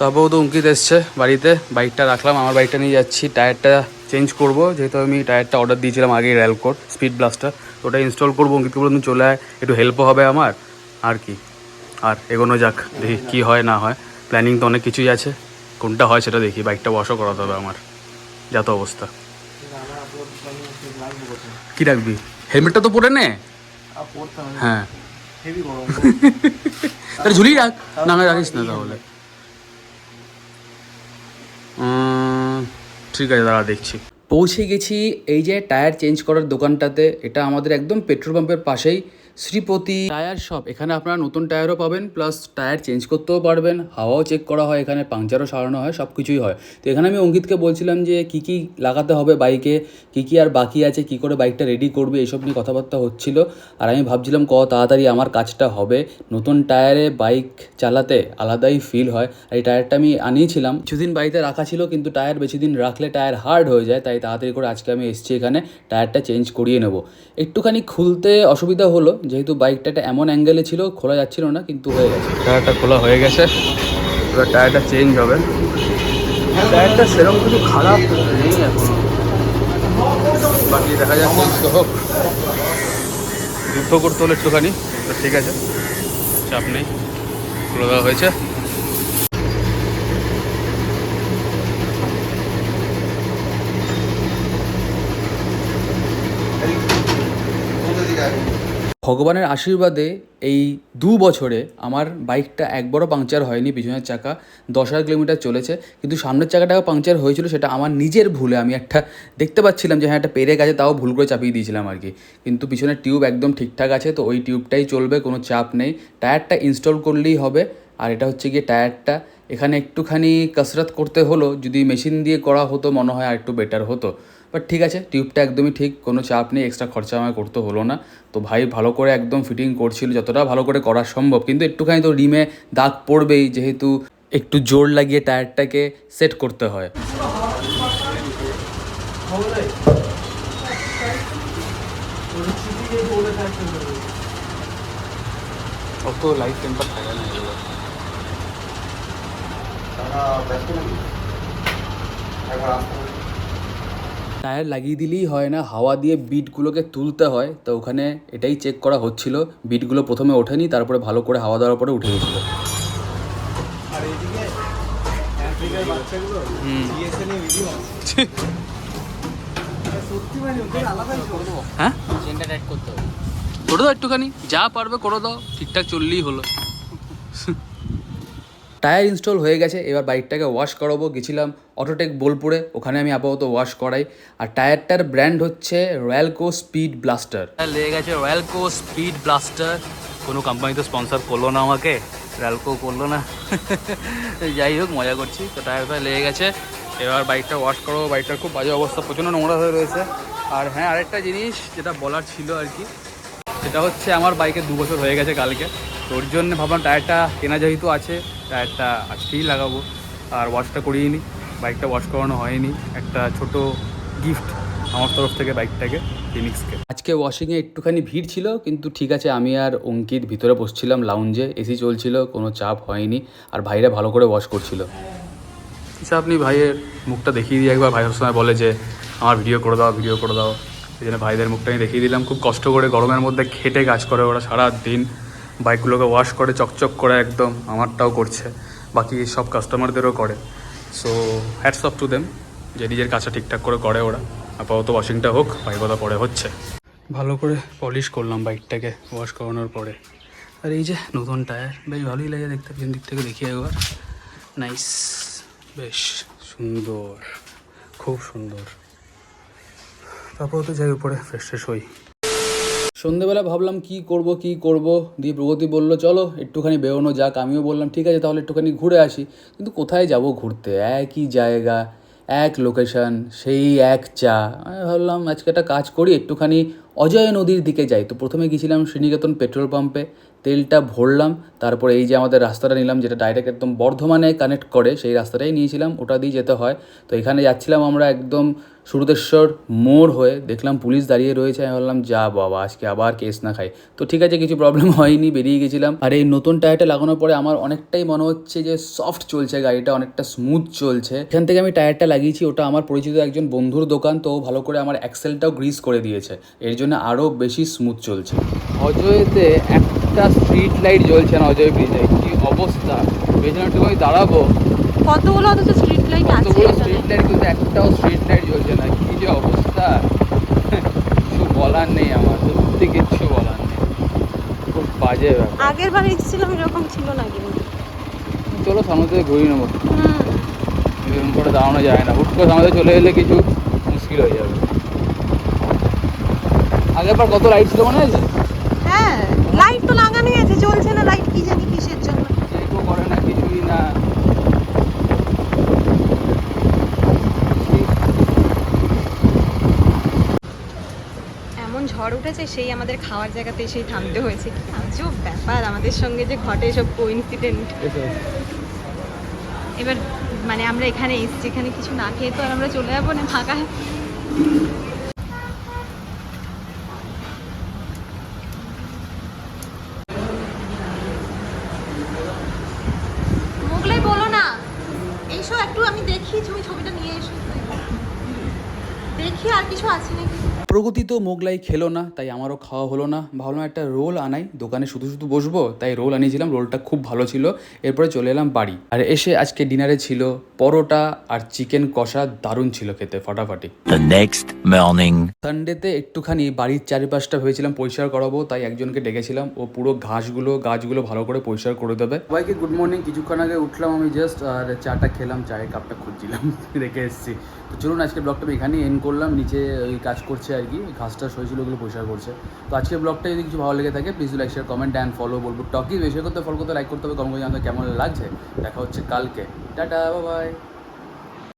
তারপর তো অঙ্কিত এসছে বাড়িতে, বাইকটা রাখলাম, আমার বাইকটা নিয়ে যাচ্ছি, টায়ারটা চেঞ্জ করব, যেহেতু আমি টায়ারটা অর্ডার দিয়েছিলাম আগে র্যালকোর স্পিড ব্লাস্টার, ওটা ইনস্টল করবো। অঙ্কিতকে বলুন চলে আয়, একটু হেল্পও হবে আমার, আর কি। আর এগোনো যাক, দেখি কী হয় না হয়। প্ল্যানিং তো অনেক কিছুই আছে, কোনটা হয় সেটা দেখি। বাইকটা ওয়াশও করাতে হবে আমার, যা তো অবস্থা। কী রাখবি? হেলমেটটা তো পরে নে। হ্যাঁ তাহলে ঝুলিয়ে রাখ, না রাখিস না তাহলে। ঠিক আছে, দাঁড়া দেখছি। পৌঁছে গেছি এই যে টায়ার চেঞ্জ করার দোকানটাতে। এটা আমাদের একদম পেট্রোল পাম্পের পাশেই, শ্রীপতি টায়ার শপ। এখানে আপনারা নতুন টায়ারও পাবেন, প্লাস টায়ার চেঞ্জ করতেও পারবেন, হাওয়াও চেক করা হয় এখানে, পাংচারও সারানো হয়, সব কিছুই হয়। তো এখানে আমি অঙ্কিতকে বলছিলাম যে কী কী লাগাতে হবে বাইকে, কী কী আর বাকি আছে, কী করে বাইকটা রেডি করবে, এইসব নিয়ে কথাবার্তা হচ্ছিল। আর আমি ভাবছিলাম তাড়াতাড়ি আমার কাজটা হবে। নতুন টায়ারে বাইক চালাতে আলাদাই ফিল হয়। আর এই টায়ারটা আমি আনিয়েছিলাম, কিছুদিন বাড়িতে রাখা ছিল, কিন্তু টায়ার বেশি দিন রাখলে টায়ার হার্ড হয়ে যায়, তাই তাড়াতাড়ি করে আজকে আমি এসেছি এখানে টায়ারটা চেঞ্জ করিয়ে নেব। একটুখানি খুলতে অসুবিধা হলো, যেহেতু বাইকটা একটা এমন অ্যাঙ্গেলে ছিল, খোলা যাচ্ছিল না, কিন্তু হয়ে গেছে। টায়ারটা খোলা হয়ে গেছে, এবার টায়ারটা চেঞ্জ হবে। টায়ারটা সেরকম কিছু খারাপ নেই এখনো, বাকি দেখা যাক চেঞ্জ তো হোক। যুদ্ধ করতে হলো একটুখানি, তো ঠিক আছে, চাপ নেই, খুলে দেওয়া হয়েছে। ভগবানের আশীর্বাদে এই 2 বছরে আমার বাইকটা একবারও পাংচার হয়নি। পিছনের চাকা 10,000 কিলোমিটার চলেছে, কিন্তু সামনের চাকাটাও পাংচার হয়েছিল, সেটা আমার নিজের ভুলে। আমি একটা দেখতে পাচ্ছিলাম যে হ্যাঁ একটা পেরেক আছে, তাও ভুল করে চাপিয়ে দিয়েছিলাম আর কি। কিন্তু পিছনের টিউব একদম ঠিকঠাক আছে, তো ওই টিউবটাই চলবে, কোনো চাপ নেই। টায়ারটা ইনস্টল করলেই হবে। আর এটা হচ্ছে গিয়ে টায়ারটা, এখানে একটুখানি কসরত করতে হলো, যদি মেশিন দিয়ে করা হতো মনে হয় আর একটু বেটার হতো। বাট ঠিক আছে, টিউবটা একদমই ঠিক, কোনো চাপ নেই, এক্সট্রা খরচা আমায় করতে হলো না। তো ভাই ভালো করে একদম ফিটিং করছিল, যতটা ভালো করে করা সম্ভব। কিন্তু একটুখানি তো রিমে দাগ পড়বেই, যেহেতু একটু জোর লাগিয়ে টায়ারটাকে সেট করতে হয়। অত লাইট টেম্পার থাকে না এগুলো। টায়ার লাগিয়ে দিলেই হয় না, হাওয়া দিয়ে বিটগুলোকে তুলতে হয়। তো ওখানে এটাই চেক করা হচ্ছিল, বিটগুলো প্রথমে ওঠেনি, তারপরে ভালো করে হাওয়া দেওয়ার পরে উঠে গেছিলো। হ্যাঁ করে দাও একটুখানি, যা পারবে করে দাও, ঠিকঠাক চললেই হলো। টায়ার ইনস্টল হয়ে গেছে, এবার বাইকটাকে ওয়াশ করাবো। গেছিলাম অটোটেক বোলপুরে, ওখানে আমি আপাতত ওয়াশ করাই। আর টায়ারটার ব্র্যান্ড হচ্ছে রয়্যালকো স্পিড ব্লাস্টার। লেগে গেছে রয়্যালকো স্পিড ব্লাস্টার। কোনো কোম্পানি তো স্পন্সর করলো না আমাকে, রয়্যালকো করলো না। যাই হোক, মজা করছি। তো টায়ারটা লেগে গেছে, এবার বাইকটা ওয়াশ করবো। বাইকটার খুব বাজে অবস্থা, প্রচণ্ড নোংরা হয়ে রয়েছে। আর হ্যাঁ, আরেকটা জিনিস যেটা বলার ছিল আর কি, সেটা হচ্ছে আমার বাইকে 2 বছর হয়ে গেছে কালকে। তো ওর জন্য ভাবলাম টায়ারটা কেনা যেহেতু আছে, টায়ারটা আজকেই লাগাবো। আর ওয়াশটা করিয়ে নিই, বাইকটা ওয়াশ করানো হয়নি। একটা ছোট গিফট আমার তরফ থেকে বাইকটাকে, ফিনিক্সকে। আজকে ওয়াশিংয়ে একটুখানি ভিড় ছিল, কিন্তু ঠিক আছে, আমি আর অঙ্কিত ভিতরে বসছিলাম লাউঞ্জে, এসি চলছিল, কোনো চাপ হয়নি। আর ভাইরা ভালো করে ওয়াশ করছিল। আচ্ছা, আপনি ভাইয়ের মুখটা দেখিয়ে দিয়ে একবার। ভাই সবসময় বলে যে আমার ভিডিও করে দাও, ভিডিও করে দাও। এই জন্য ভাইদের মুখটা আমি দেখিয়ে দিলাম। খুব কষ্ট করে গরমের মধ্যে খেটে কাজ করে ওরা সারা দিন, বাইকগুলোকে ওয়াশ করে চকচক করে একদম। আমারটাও করছে, বাকি সব কাস্টমারদেরও করে। So hats off to them, যে নিজের কাজটা ঠিকঠাক করে করে ওরা। আপাতত ওয়াশিংটা হোক, বাইক কথা পরে হচ্ছে। ভালো করে পলিশ করলাম বাইকটাকে ওয়াশ করানোর পরে। আর এই যে নতুন টায়ার, বেশ ভালোই লাগে দেখতে। পিছন দিক থেকে দেখি একবার, নাইস, বেশ সুন্দর, খুব সুন্দর। তারপর তো যাই উপরে ফ্রেশ ফ্রেশ হই। সন্ধেবেলা ভাবলাম কি করব, দিয়ে প্রগতি বলল চলো একটুখানি বেরোনো যাক। আমিও বললাম ঠিক আছে, তাহলে একটুখানি ঘুরে আসি। কিন্তু কোথায় যাব ঘুরতে, একই জায়গা, এক লোকেশন, সেই এক চা। আমি ভাবলাম আজকে একটা কাজ করি, একটুখানি অজয় নদীর দিকে যাই। তো প্রথমে গেছিলাম শ্রীনিকেতন পেট্রোল পাম্পে, তেলটা ভরলাম, তারপরে এই যে আমাদের রাস্তাটা নিলাম যেটা ডাইরেক্ট একদম বর্ধমানে কানেক্ট করে, সেই রাস্তাটাই নিয়েছিলাম, ওটা দিয়ে যেতে হয়। তো এখানে যাচ্ছিলাম আমরা একদম সুরদেশ্বর মোড় হয়ে, দেখলাম পুলিশ দাঁড়িয়ে রয়েছে, আমি বললাম যা বাবা আজকে আবার কেস না খাই। তো ঠিক আছে, কিছু প্রবলেম হয়নি, বেরিয়ে গেছিলাম। আর এই নতুন টায়ারটা লাগানোর পরে আমার অনেকটাই মনে হচ্ছে যে সফট চলছে গাড়িটা, অনেকটা স্মুথ চলছে। এখান থেকে আমি টায়ারটা লাগিয়েছি, ওটা আমার পরিচিত একজন বন্ধুর দোকান, তো ভালো করে আমার অ্যাক্সেলটাও গ্রিস করে দিয়েছে, এর জন্য আরও বেশি স্মুথ চলছে। অজয়তে একটা স্ট্রিট লাইট জ্বলছে না, অজয় ব্রিজে কি অবস্থা, পেছনে একটু আমি দাঁড়াবো, কতগুলো অথচ স্ট্রিট লাইট আছে, কতগুলো স্ট্রিট লাইট কিন্তু একটাও স্ট্রিট লাইট জ্বলছে না, কি যে অবস্থা, কিছু বলার নেই আমার, সত্যি কিচ্ছু বলার নেই, খুব বাজে ব্যাপার। আগের বার এসেছিলাম এরকম ছিল না কিন্তু। চলো সামনে থেকে ঘুরিয়ে নেবো, এরকম করে দাঁড়ানো যায় না, হুট করে সামনে চলে এলে কিছু মুশকিল হয়ে যাবে। আগের বার কত লাইট ছিল মনে আছে? হ্যাঁ, লাইট তো লাগানোই আছে, চলছে না লাইট, কি জানি কিসের জন্য। চেকও করে না, কিছুই না। এমন ঝড় উঠেছে, সেই আমাদের খাওয়ার জায়গাতে এসেই থামতে হয়েছে। কি আজব ব্যাপার আমাদের সঙ্গে যে ঘটে সব কোইন্সিডেন্ট। এবার মানে আমরা এখানে এসেছি, এখানে কিছু না খেয়ে তো আর আমরা চলে যাবো না ফাঁকায়। মোগলাই বলো না, এইসব একটু আমি দেখি, তুমি ছবিটা নিয়ে এসো, দেখি আর কিছু আছে নাকি। প্রগতি তো মোগলাই খেলো না, তাই আমারও খাওয়া হলো না। ভাবলাম একটা রোল আনাই, দোকানে শুধু শুধু বসবো, তাই রোল আনিয়েছিলাম, রোলটা খুব ভালো ছিল। এরপরে চলে এলাম বাড়ি, আর এসে আজকে ডিনারে ছিল পরোটা আর চিকেন কষা, দারুণ ছিল খেতে, ফাটাফাটি। The next morning. সানডেতে একটুখানি বাড়ির চারিপাশটা ভেবেছিলাম পরিষ্কার করাবো, তাই একজনকে ডেকেছিলাম, ও পুরো গাছগুলো ভালো করে পরিষ্কার করে দেবে। সবাইকে গুড মর্নিং। কিছুক্ষণ আগে উঠলাম আমি জাস্ট, আর চাটা খেলাম, চায়ের কাপটা খুঁজছিলাম, রেখে এসেছি। তো চলুন আজকে ব্লগটা আমি এখানেই এন্ড করলাম। নিচে ওই কাজ করছে আর কি, ঘাসটা হয়েছিল ওগুলো পরিষ্বার করছে। তো আজকে ব্লগটা যদি কিছু ভালো লেগে থাকে please like share comment and follow. বলবো টকি বেশি করতে, ফলো করতে, লাইক করতে হবে, কমেন্ট করতে জানতে কেমন লাগছে। দেখা হচ্ছে কালকে, টাটা, বাই বাই।